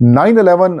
9/11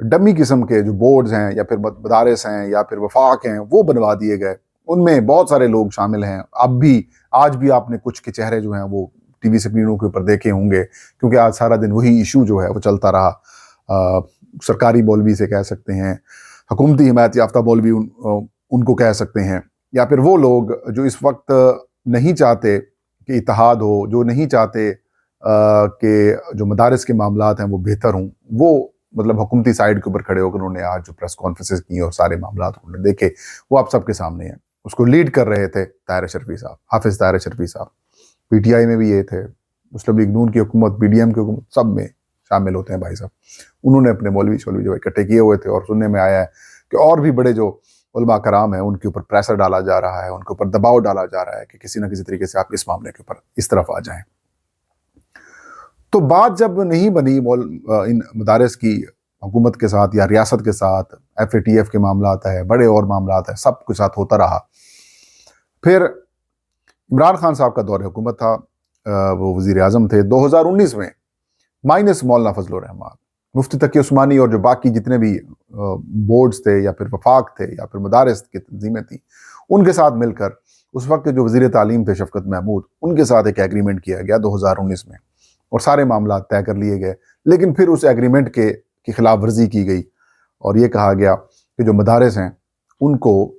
dummy قسم کے جو بورڈز ہیں یا پھر مدارس ہیں یا پھر وفاق ہیں وہ بنوا دیے گئے. ان میں بہت سارے لوگ شامل ہیں. اب بھی آج بھی آپ نے کچھ کے چہرے جو ہیں وہ ٹی وی اسکرینوں کے اوپر دیکھے ہوں گے, کیونکہ آج سارا دن وہی ایشو جو ہے وہ چلتا رہا. سرکاری مولوی سے کہہ سکتے ہیں, حکومتی حمایت یافتہ مولوی ان کو کہہ سکتے ہیں, یا پھر وہ لوگ جو اس وقت نہیں چاہتے کہ اتحاد ہو, جو نہیں چاہتے کہ جو مدارس کے معاملات ہیں وہ بہتر ہوں, وہ مطلب حکومتی سائیڈ کے اوپر کھڑے ہو کر انہوں نے آج جو پریس کانفرنسز کی اور سارے معاملات انہوں نے دیکھے وہ آپ سب کے سامنے ہیں. اس کو لیڈ کر رہے تھے طاہر شرفی صاحب, حافظ طاہر شرفی صاحب. پی ٹی آئی میں بھی یہ تھے, مسلم لیگ نون کی حکومت, پی ڈی ایم کی حکومت, سب میں شامل ہوتے ہیں بھائی صاحب. انہوں نے اپنے مولوی جو اکٹھے کیے ہوئے تھے, اور سننے میں آیا ہے کہ اور بھی بڑے جو علماء کرام ہیں ان کے اوپر پریشر ڈالا جا رہا ہے, ان کے اوپر دباؤ ڈالا جا رہا ہے کہ کسی نہ کسی طریقے سے آپ اس معاملے کے اوپر اس طرف آ جائیں. تو بات جب نہیں بنی ان مدارس کی حکومت کے ساتھ یا ریاست کے ساتھ, ایف اے ٹی ایف کے معاملات ہے, بڑے اور معاملات ہیں, سب کے ساتھ ہوتا رہا. پھر عمران خان صاحب کا دور حکومت تھا, وہ وزیر اعظم تھے 2019 میں, مائنس مولانا فضل الرحمان, مفتی تقی عثمانی اور جو باقی جتنے بھی بورڈز تھے یا پھر وفاق تھے یا پھر مدارس کی تنظیمیں تھیں, ان کے ساتھ مل کر اس وقت جو وزیر تعلیم تھے شفقت محمود, ان کے ساتھ ایک ایگریمنٹ کیا گیا 2019 میں, اور سارے معاملات طے کر لیے گئے. لیکن پھر اس ایگریمنٹ کی خلاف ورزی کی گئی اور یہ کہا گیا کہ جو مدارس ہیں ان کو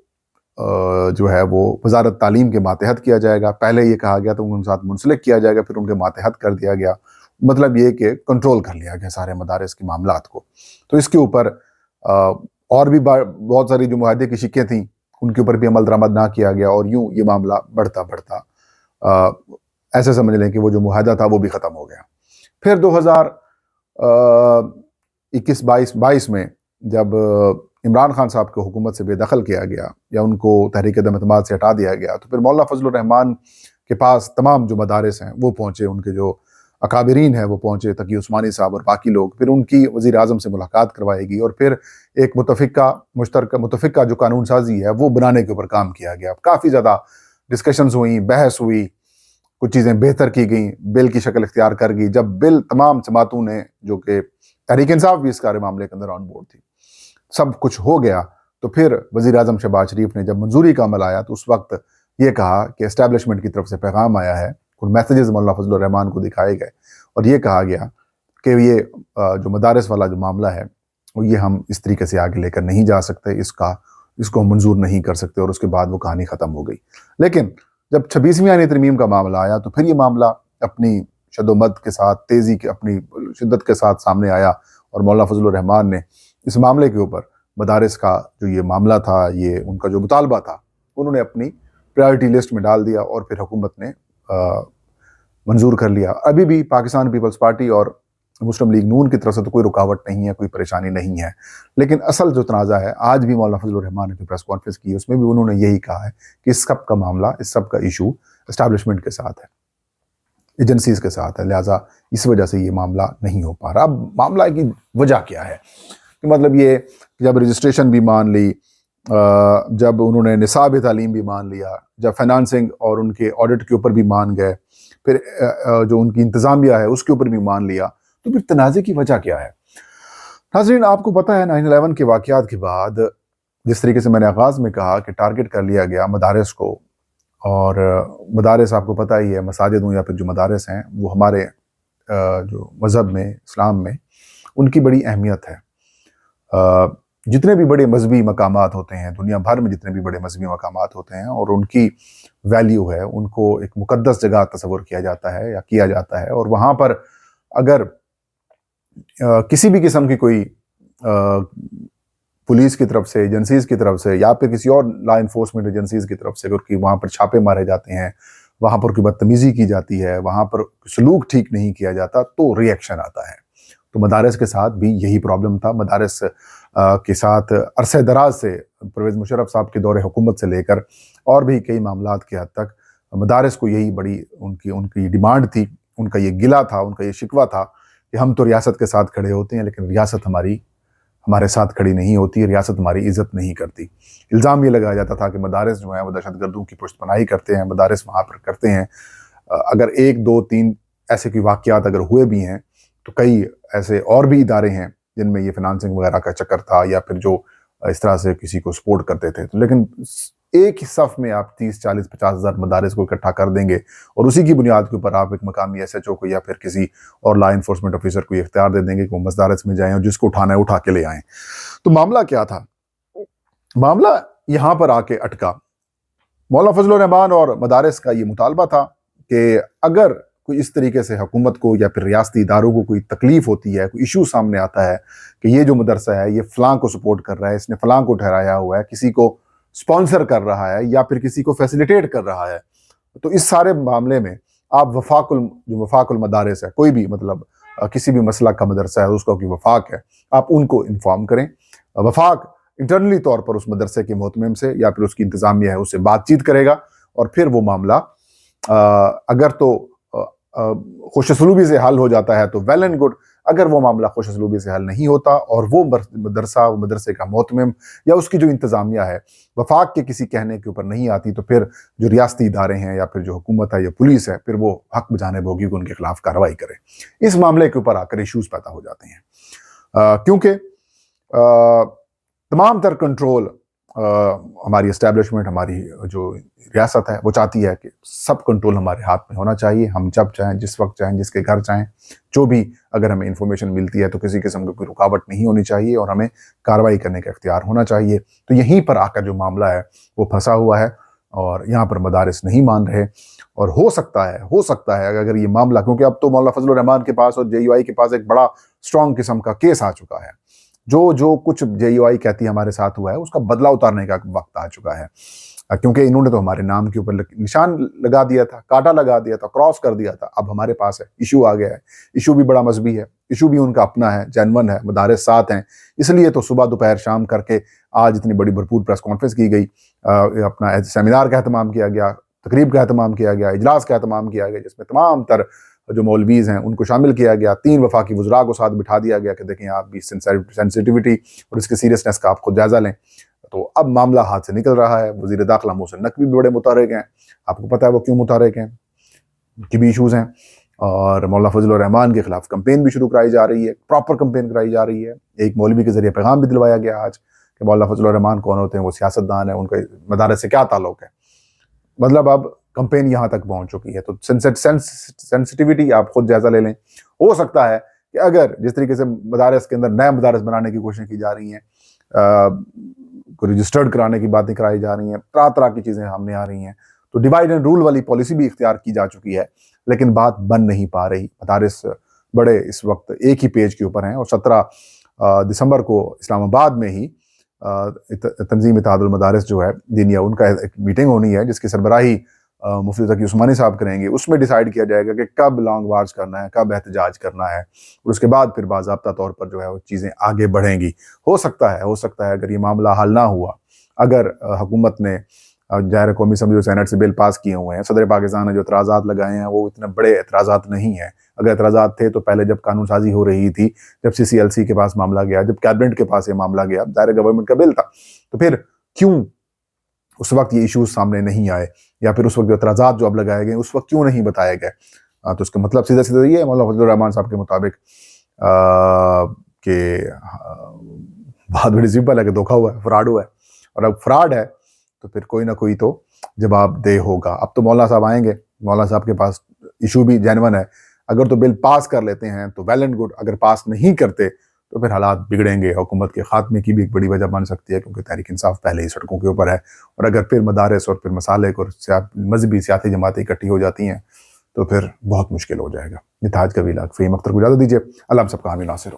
جو ہے وہ وزارت تعلیم کے ماتحت کیا جائے گا. پہلے یہ کہا گیا تو ان کے ساتھ منسلک کیا جائے گا, پھر ان کے ماتحت کر دیا گیا. مطلب یہ کہ کنٹرول کر لیا گیا سارے مدارس کے معاملات کو. تو اس کے اوپر اور بھی بہت ساری جو معاہدے کی شکیں تھیں ان کے اوپر بھی عمل درآمد نہ کیا گیا, اور یوں یہ معاملہ بڑھتا ایسے سمجھ لیں کہ وہ جو معاہدہ تھا وہ بھی ختم ہو گیا. پھر 2021-22 میں جب عمران خان صاحب کو حکومت سے بے دخل کیا گیا یا ان کو تحریک عدم اعتماد سے ہٹا دیا گیا, تو پھر مولانا فضل الرحمان کے پاس تمام جو مدارس ہیں وہ پہنچے, ان کے جو اکابرین ہیں وہ پہنچے, تقی عثمانی صاحب اور باقی لوگ. پھر ان کی وزیر اعظم سے ملاقات کروائے گی اور پھر ایک متفقہ جو قانون سازی ہے وہ بنانے کے اوپر کام کیا گیا. کافی زیادہ ڈسکشنز ہوئیں, بحث ہوئی, کچھ چیزیں بہتر کی گئیں, بل کی شکل اختیار کر گئی. جب بل تمام جماعتوں نے, جو کہ تحریک انصاف بھی اس سارے معاملے کے اندر آن بورڈ تھی, سب کچھ ہو گیا, تو پھر وزیر اعظم شہباز شریف نے جب منظوری کا عمل آیا تو اس وقت یہ کہا کہ اسٹیبلشمنٹ کی طرف سے پیغام آیا ہے, اور میسیجز مولانا فضل الرحمان کو دکھائے گئے, اور یہ کہا گیا کہ یہ جو مدارس والا جو معاملہ ہے وہ یہ ہم اس طریقے سے آگے لے کر نہیں جا سکتے, اس کو ہم منظور نہیں کر سکتے. اور اس کے بعد وہ کہانی ختم ہو گئی. لیکن جب 26ویں آئینی ترمیم کا معاملہ آیا تو پھر یہ معاملہ اپنی شد و مد کے ساتھ, تیزی کے, اپنی شدت کے ساتھ سامنے آیا, اور مولانا فضل الرحمان نے اس معاملے کے اوپر مدارس کا جو یہ معاملہ تھا, یہ ان کا جو مطالبہ تھا, انہوں نے اپنی پرائیورٹی لسٹ میں ڈال دیا اور پھر حکومت نے منظور کر لیا. ابھی بھی پاکستان پیپلز پارٹی اور مسلم لیگ نون کی طرف سے تو کوئی رکاوٹ نہیں ہے, کوئی پریشانی نہیں ہے. لیکن اصل جو تنازع ہے, آج بھی مولانا فضل الرحمان نے جو پریس کانفرنس کی اس میں بھی انہوں نے یہی کہا ہے کہ اس سب کا معاملہ, اس سب کا ایشو اسٹیبلشمنٹ کے ساتھ ہے, ایجنسیز کے ساتھ ہے, لہٰذا اس وجہ سے یہ معاملہ نہیں ہو پا رہا. اب معاملہ کی وجہ کیا ہے کہ مطلب یہ جب رجسٹریشن بھی مان لی, جب انہوں نے نصاب تعلیم بھی مان لیا, جب فائنانسنگ اور ان کے آڈٹ کے اوپر بھی مان گئے, پھر جو ان کی انتظامیہ ہے اس کے اوپر بھی مان لیا, تو پھر تنازع کی وجہ کیا ہے؟ ناظرین, آپ کو پتہ ہے 9/11 کے واقعات کے بعد جس طریقے سے میں نے آغاز میں کہا کہ ٹارگٹ کر لیا گیا مدارس کو, اور مدارس آپ کو پتہ ہی ہے, مساجد ہوں یا پھر جو مدارس ہیں وہ ہمارے جو مذہب میں, اسلام میں ان کی بڑی اہمیت ہے. جتنے بھی بڑے مذہبی مقامات ہوتے ہیں دنیا بھر میں, جتنے بھی بڑے مذہبی مقامات ہوتے ہیں, اور ان کی ویلیو ہے, ان کو ایک مقدس جگہ تصور کیا جاتا ہے یا کیا جاتا ہے. اور وہاں پر اگر کسی بھی قسم کی کوئی پولیس کی طرف سے, ایجنسیز کی طرف سے, یا پھر کسی اور لا انفورسمنٹ ایجنسیز کی طرف سے اگر وہاں پر چھاپے مارے جاتے ہیں, وہاں پر کوئی بدتمیزی کی جاتی ہے, وہاں پر سلوک ٹھیک نہیں کیا جاتا, تو ری ایکشن آتا ہے. تو مدارس کے ساتھ بھی یہی پرابلم تھا. مدارس کے ساتھ عرصہ دراز سے, پرویز مشرف صاحب کے دور حکومت سے لے کر اور بھی کئی معاملات کے حد تک مدارس کو یہی بڑی ان کی ڈیمانڈ تھی, ان کا یہ گلہ تھا, ان کا یہ شکوہ تھا کہ ہم تو ریاست کے ساتھ کھڑے ہوتے ہیں لیکن ریاست ہمارے ساتھ کھڑی نہیں ہوتی, ریاست ہماری عزت نہیں کرتی. الزام یہ لگایا جاتا تھا کہ مدارس جو ہیں وہ دہشت گردوں کی پشت پناہی کرتے ہیں, مدارس وہاں پر کرتے ہیں. اگر 1 2 3 ایسے کوئی واقعات اگر ہوئے بھی ہیں تو کئی ایسے اور بھی ادارے ہیں جن میں یہ فنانسنگ وغیرہ کا چکر تھا یا پھر جو اس طرح سے کسی کو سپورٹ کرتے تھے. لیکن ایک ہی صف میں آپ 30 40 50 ہزار مدارس کو اکٹھا کر دیں گے اور اسی کی بنیاد کے اوپر آپ ایک مقامی ایس ایچ او کو یا پھر کسی اور لا انفورسمنٹ آفیسر کو یہ اختیار دے دیں گے کہ وہ مدارس میں جائیں اور جس کو اٹھانا ہے اٹھا کے لے آئیں. تو معاملہ کیا تھا؟ معاملہ یہاں پر آ کے اٹکا. مولانا فضل الرحمان اور مدارس کا یہ مطالبہ تھا کہ اگر کوئی اس طریقے سے حکومت کو یا پھر ریاستی اداروں کو کوئی تکلیف ہوتی ہے، کوئی ایشو سامنے آتا ہے کہ یہ جو مدرسہ ہے یہ فلاں کو سپورٹ کر رہا ہے، اس نے فلاں کو ٹھہرایا ہوا ہے، کسی کو سپانسر کر رہا ہے یا پھر کسی کو فیسیلیٹیٹ کر رہا ہے، تو اس سارے معاملے میں آپ جو وفاق المدارس ہے، کوئی بھی مطلب کسی بھی مسلک کا مدرسہ ہے اس کا کوئی وفاق ہے، آپ ان کو انفارم کریں. وفاق انٹرنلی طور پر اس مدرسے کے محتمم سے یا پھر اس کی انتظامیہ ہے اس سے بات چیت کرے گا اور پھر وہ معاملہ اگر تو خوش اسلوبی سے حل ہو جاتا ہے تو ویل اینڈ گڈ. اگر وہ معاملہ خوش اسلوبی سے حل نہیں ہوتا اور وہ مدرسے کا محتمم یا اس کی جو انتظامیہ ہے وفاق کے کسی کہنے کے اوپر نہیں آتی تو پھر جو ریاستی ادارے ہیں یا پھر جو حکومت ہے یا پولیس ہے پھر وہ حق بجانب ہوگی کہ ان کے خلاف کارروائی کرے. اس معاملے کے اوپر آ کر ایشوز پیدا ہو جاتے ہیں کیونکہ تمام تر کنٹرول ہماری اسٹیبلشمنٹ، ہماری جو ریاست ہے وہ چاہتی ہے کہ سب کنٹرول ہمارے ہاتھ میں ہونا چاہیے. ہم جب چاہیں، جس وقت چاہیں، جس کے گھر چاہیں، جو بھی اگر ہمیں انفارمیشن ملتی ہے تو کسی قسم کی کوئی رکاوٹ نہیں ہونی چاہیے اور ہمیں کارروائی کرنے کا اختیار ہونا چاہیے. تو یہیں پر آ کر جو معاملہ ہے وہ پھنسا ہوا ہے اور یہاں پر مدارس نہیں مان رہے. اور ہو سکتا ہے اگر یہ معاملہ، کیونکہ اب تو مولانا فضل الرحمان کے پاس اور JUI کے پاس ایک بڑا اسٹرانگ قسم کا کیس آ چکا ہے. جو کچھ JUI کہتی ہے ہمارے ساتھ ہوا ہے اس کا بدلہ اتارنے کا وقت آ چکا ہے، کیونکہ انہوں نے تو ہمارے نام کے اوپر نشان لگا دیا تھا، کانٹا لگا دیا تھا، کراس کر دیا تھا. اب ہمارے پاس ہے، ایشو آ گیا ہے. ایشو بھی بڑا مذہبی ہے، ایشو بھی ان کا اپنا ہے، جینون ہے، مدارس ساتھ ہیں. اس لیے تو صبح دوپہر شام کر کے آج اتنی بڑی بھرپور پریس کانفرنس کی گئی، اپنا سیمینار کا اہتمام کیا گیا، تقریب کا اہتمام کیا گیا، اجلاس کا اہتمام کیا گیا جس میں تمام تر جو مولویز ہیں ان کو شامل کیا گیا. 3 وفاقی وزراء کو ساتھ بٹھا دیا گیا کہ دیکھیں آپ بھی سینسیٹیوٹی اور اس کے سیریسنس کا آپ خود جائزہ لیں. تو اب معاملہ ہاتھ سے نکل رہا ہے. وزیر داخلہ محسن نقوی بھی بڑے متحرک ہیں، آپ کو پتہ ہے وہ کیوں متحرک ہیں، ان کی بھی ایشوز ہیں. اور مولانا فضل الرحمان کے خلاف کمپین بھی شروع کرائی جا رہی ہے، پراپر کمپین کرائی جا رہی ہے. ایک مولوی کے ذریعے پیغام بھی دلوایا گیا آج کہ مولانا فضل الرحمان کون ہوتے ہیں، وہ سیاستدان ہیں، ان کا مدارس سے کیا تعلق ہے. مطلب اب کمپین یہاں تک پہنچ چکی ہے. تو سینسٹیوٹی آپ خود جائزہ لے لیں. ہو سکتا ہے کہ اگر جس طریقے سے مدارس کے اندر نئے مدارس بنانے کی کوششیں کی جا رہی ہیں، رجسٹرڈ کرانے کی باتیں کرائی جا رہی ہیں، طرح کی چیزیں سامنے آ رہی ہیں، تو ڈیوائڈ اینڈ رول والی پالیسی بھی اختیار کی جا چکی ہے، لیکن بات بن نہیں پا رہی. مدارس بڑے اس وقت ایک ہی پیج کے اوپر ہیں. اور 17 دسمبر کو اسلام آباد میں ہی تنظیم اتحاد المدارس جو ہے دینیا، ان کا ایک میٹنگ ہونی ہے جس کی سربراہی مفتی تقی عثمانی صاحب کریں گے. اس میں ڈیسائیڈ کیا جائے گا کہ کب لانگ مارچ کرنا ہے، کب احتجاج کرنا ہے، اور اس کے بعد پھر باضابطہ طور پر جو ہے وہ چیزیں آگے بڑھیں گی. ہو سکتا ہے اگر یہ معاملہ حل نہ ہوا، اگر حکومت نے ظاہر قومی اسمبلی اور سینٹ سے بل پاس کیے ہوئے ہیں، صدر پاکستان نے جو اعتراضات لگائے ہیں وہ اتنے بڑے اعتراضات نہیں ہیں. اگر اعتراضات تھے تو پہلے جب قانون سازی ہو رہی تھی، جب CCLC کے پاس معاملہ گیا، جب کیبنٹ کے پاس یہ معاملہ گیا، ظاہر گورنمنٹ کا بل تھا، تو پھر کیوں اس وقت یہ ایشوز سامنے نہیں آئے، یا پھر اس وقت جو اعتراضات جو اب لگائے گئے اس وقت کیوں نہیں بتائے گئے. تو اس کا مطلب سیدھا یہ ہے مولانا فضل الرحمان صاحب کے مطابق کہ بہت بڑی سمپل ہے کہ دھوکہ ہوا ہے، فراڈ ہوا ہے. اور اب فراڈ ہے تو پھر کوئی نہ کوئی تو جواب دہ ہوگا. اب تو مولانا صاحب آئیں گے، مولانا صاحب کے پاس ایشو بھی جینون ہے. اگر تو بل پاس کر لیتے ہیں تو ویل اینڈ گڈ، اگر پاس نہیں کرتے تو پھر حالات بگڑیں گے. حکومت کے خاتمے کی بھی ایک بڑی وجہ بن سکتی ہے، کیونکہ تحریک انصاف پہلے ہی سڑکوں کے اوپر ہے. اور اگر پھر مدارس اور پھر مسالک اور مذہبی سیاسی جماعتیں اکٹھی ہو جاتی ہیں تو پھر بہت مشکل ہو جائے گا. یہ تھا آج کا ویلاگ. فہیم اختر کو اجازت دیجیے. اللہ ہم سب کا حامی ناصر ہو.